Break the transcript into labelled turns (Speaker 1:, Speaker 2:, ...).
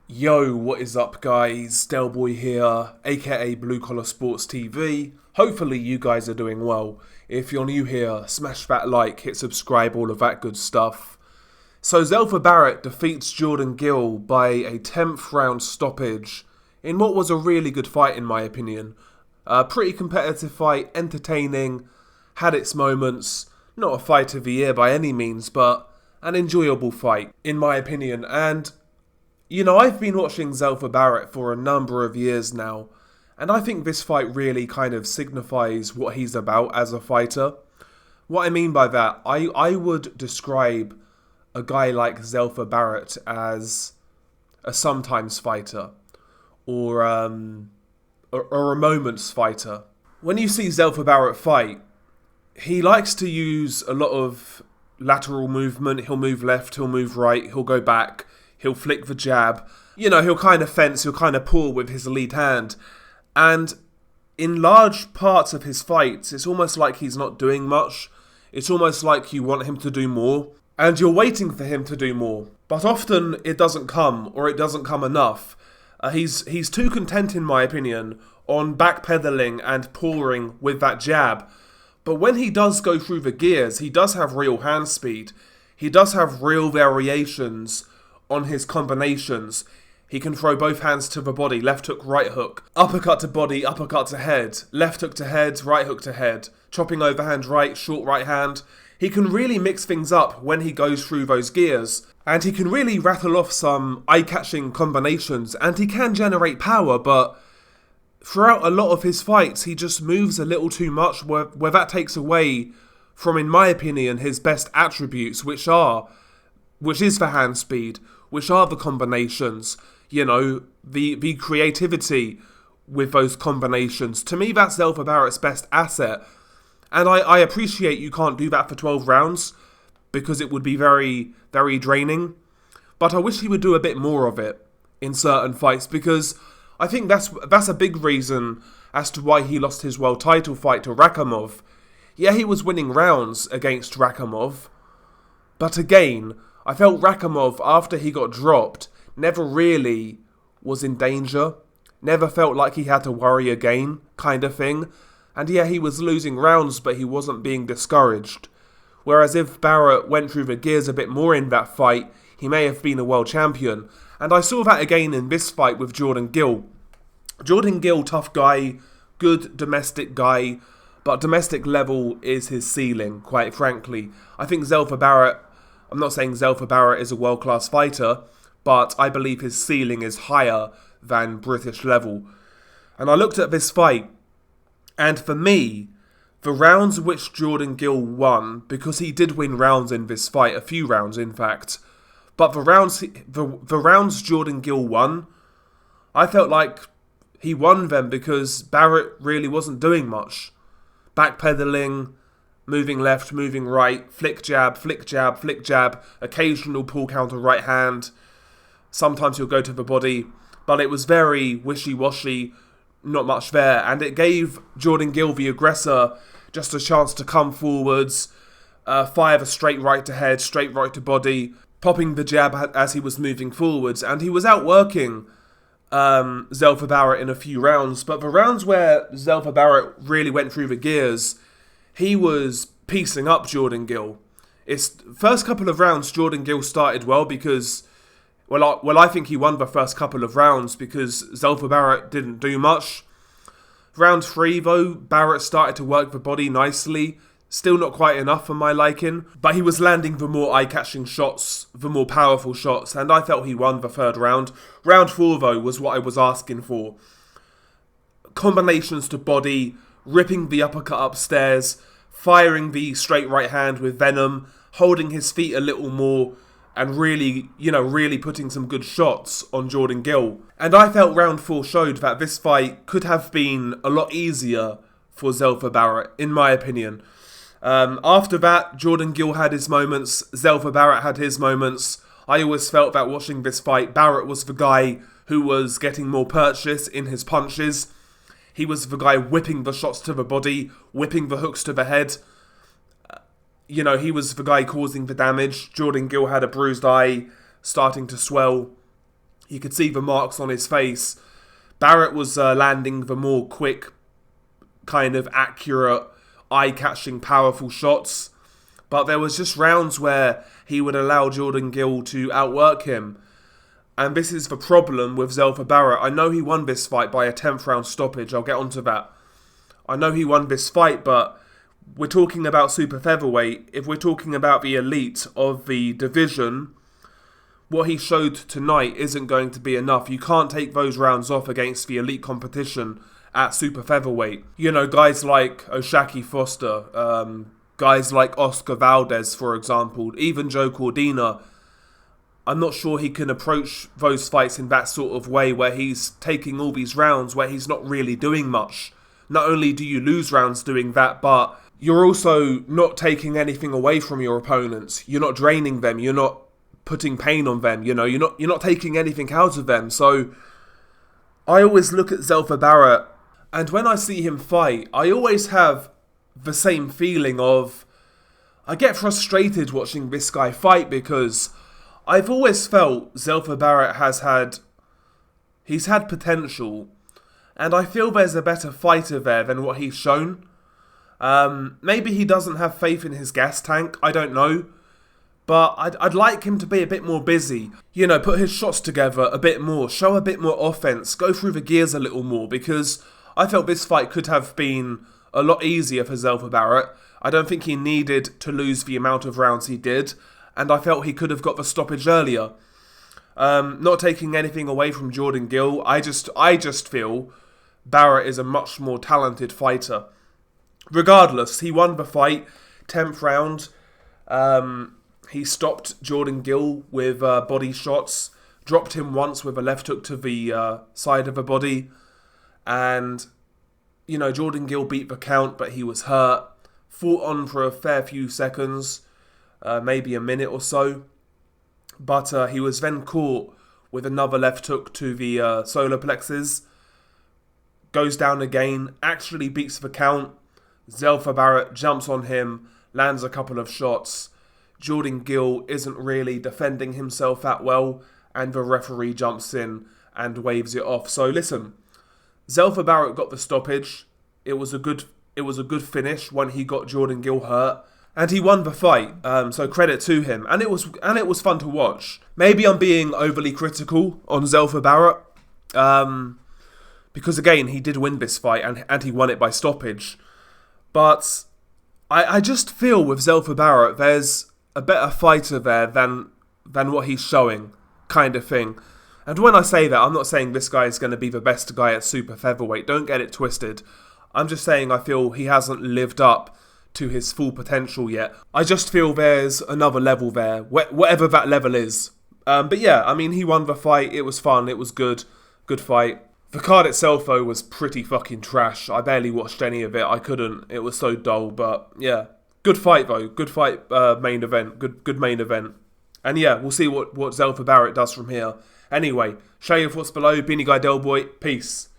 Speaker 1: Yo, what is up guys? Delboy here, aka Blue Collar Sports TV. Hopefully you guys are doing well. If you're new here, smash that like, hit subscribe, all of that good stuff. So Zelfa Barrett defeats Jordan Gill by a 10th round stoppage in what was a really good fight in my opinion. A pretty competitive fight, entertaining, had its moments. Not a fight of the year by any means, but an enjoyable fight in my opinion. And I've been watching Zelfa Barrett for a number of years now, and I think this fight really kind of signifies what he's about as a fighter. What I mean by that, I would describe a guy like Zelfa Barrett as a sometimes fighter, or a moments fighter. When you see Zelfa Barrett fight, he likes to use a lot of lateral movement. He'll move left, he'll move right, he'll go back. He'll flick the jab. He'll kind of fence, he'll kind of pull with his lead hand. And in large parts of his fights, it's almost like he's not doing much. It's almost like you want him to do more. And you're waiting for him to do more. But often it doesn't come, or it doesn't come enough. He's too content, in my opinion, on backpedaling and pouring with that jab. But when he does go through the gears, he does have real hand speed. He does have real variations on his combinations. He can throw both hands to the body, left hook, right hook, uppercut to body, uppercut to head, left hook to head, right hook to head, chopping overhand right, short right hand. He can really mix things up when he goes through those gears, and he can really rattle off some eye-catching combinations, and he can generate power, but throughout a lot of his fights, he just moves a little too much, where that takes away from, in my opinion, his best attributes, which is the hand speed, which are the combinations, the creativity with those combinations. To me, that's Zelfa Barrett's best asset. And I appreciate you can't do that for 12 rounds, because it would be very, very draining. But I wish he would do a bit more of it in certain fights, because I think that's a big reason as to why he lost his world title fight to Rakhimov. Yeah, he was winning rounds against Rakhimov, but again, I felt Rakhimov, after he got dropped, never really was in danger. Never felt like he had to worry again, kind of thing. And yeah, he was losing rounds, but he wasn't being discouraged. Whereas if Barrett went through the gears a bit more in that fight, he may have been a world champion. And I saw that again in this fight with Jordan Gill. Jordan Gill, tough guy, good domestic guy, but domestic level is his ceiling, quite frankly. I think Zelfa Barrett, I'm not saying Zelfa Barrett is a world-class fighter, but I believe his ceiling is higher than British level. And I looked at this fight, and for me, the rounds which Jordan Gill won, because he did win rounds in this fight, a few rounds in fact, but the rounds Jordan Gill won, I felt like he won them because Barrett really wasn't doing much. Backpedaling, moving left, moving right, flick jab, flick jab, flick jab, occasional pull counter right hand. Sometimes he'll go to the body, but it was very wishy-washy, not much there. And it gave Jordan Gill, the aggressor, just a chance to come forwards, fire the straight right to head, straight right to body, popping the jab as he was moving forwards. And he was outworking Zelfa Barrett in a few rounds. But the rounds where Zelfa Barrett really went through the gears, he was piecing up Jordan Gill. It's first couple of rounds, Jordan Gill started well because, I think he won the first couple of rounds because Zelfa Barrett didn't do much. Round 3, though, Barrett started to work the body nicely. Still not quite enough for my liking, but he was landing the more eye-catching shots, the more powerful shots, and I felt he won the third round. Round 4, though, was what I was asking for. Combinations to body, ripping the uppercut upstairs, firing the straight right hand with venom, holding his feet a little more, and really putting some good shots on Jordan Gill. And I felt round 4 showed that this fight could have been a lot easier for Zelfa Barrett, in my opinion. After that, Jordan Gill had his moments, Zelfa Barrett had his moments. I always felt that watching this fight, Barrett was the guy who was getting more purchase in his punches. He was the guy whipping the shots to the body, whipping the hooks to the head. He was the guy causing the damage. Jordan Gill had a bruised eye, starting to swell. You could see the marks on his face. Barrett was landing the more quick, kind of accurate, eye-catching, powerful shots. But there was just rounds where he would allow Jordan Gill to outwork him. And this is the problem with Zelfa Barrett. I know he won this fight by a 10th round stoppage. I'll get onto that. I know he won this fight, but we're talking about super featherweight. If we're talking about the elite of the division, what he showed tonight isn't going to be enough. You can't take those rounds off against the elite competition at super featherweight. You know, guys like O'Shaki Foster, guys like Oscar Valdez, for example, even Joe Cordina. I'm not sure he can approach those fights in that sort of way where he's taking all these rounds where he's not really doing much. Not only do you lose rounds doing that, but you're also not taking anything away from your opponents. You're not draining them. You're not putting pain on them. You know, you're not taking anything out of them. So I always look at Zelfa Barrett, and when I see him fight, I always have the same feeling of, I get frustrated watching this guy fight because I've always felt Zelfa Barrett he's had potential, and I feel there's a better fighter there than what he's shown. Maybe he doesn't have faith in his gas tank, I don't know. But I'd like him to be a bit more busy. You know, put his shots together a bit more, show a bit more offense, go through the gears a little more, because I felt this fight could have been a lot easier for Zelfa Barrett. I don't think he needed to lose the amount of rounds he did, and I felt he could have got the stoppage earlier. Not taking anything away from Jordan Gill, I just feel Barrett is a much more talented fighter. Regardless, he won the fight, 10th round. He stopped Jordan Gill with body shots, dropped him once with a left hook to the side of the body, and, you know, Jordan Gill beat the count, but he was hurt. Fought on for a fair few seconds, maybe a minute or so, but he was then caught with another left hook to the solar plexus, goes down again, actually beats the count. Zelfa Barrett jumps on him, lands a couple of shots. Jordan Gill isn't really defending himself that well, and the referee jumps in and waves it off. So listen, Zelfa Barrett got the stoppage. It was a good finish when he got Jordan Gill hurt, and he won the fight. So credit to him, and it was fun to watch. Maybe I'm being overly critical on Zelfa Barrett, because again, he did win this fight and he won it by stoppage. But I just feel with Zelfa Barrett, there's a better fighter there than what he's showing, kind of thing. And when I say that, I'm not saying this guy is going to be the best guy at super featherweight. Don't get it twisted. I'm just saying I feel he hasn't lived up to his full potential yet. I just feel there's another level there, whatever that level is. But yeah, I mean, he won the fight. It was fun. It was good. Good fight. The card itself, though, was pretty fucking trash. I barely watched any of it. I couldn't. It was so dull. But yeah, good fight, though. Good fight, main event. Good main event. And yeah, we'll see what Zelfa Barrett does from here. Anyway, share your thoughts below. Beanie Guy Del Boy. Peace.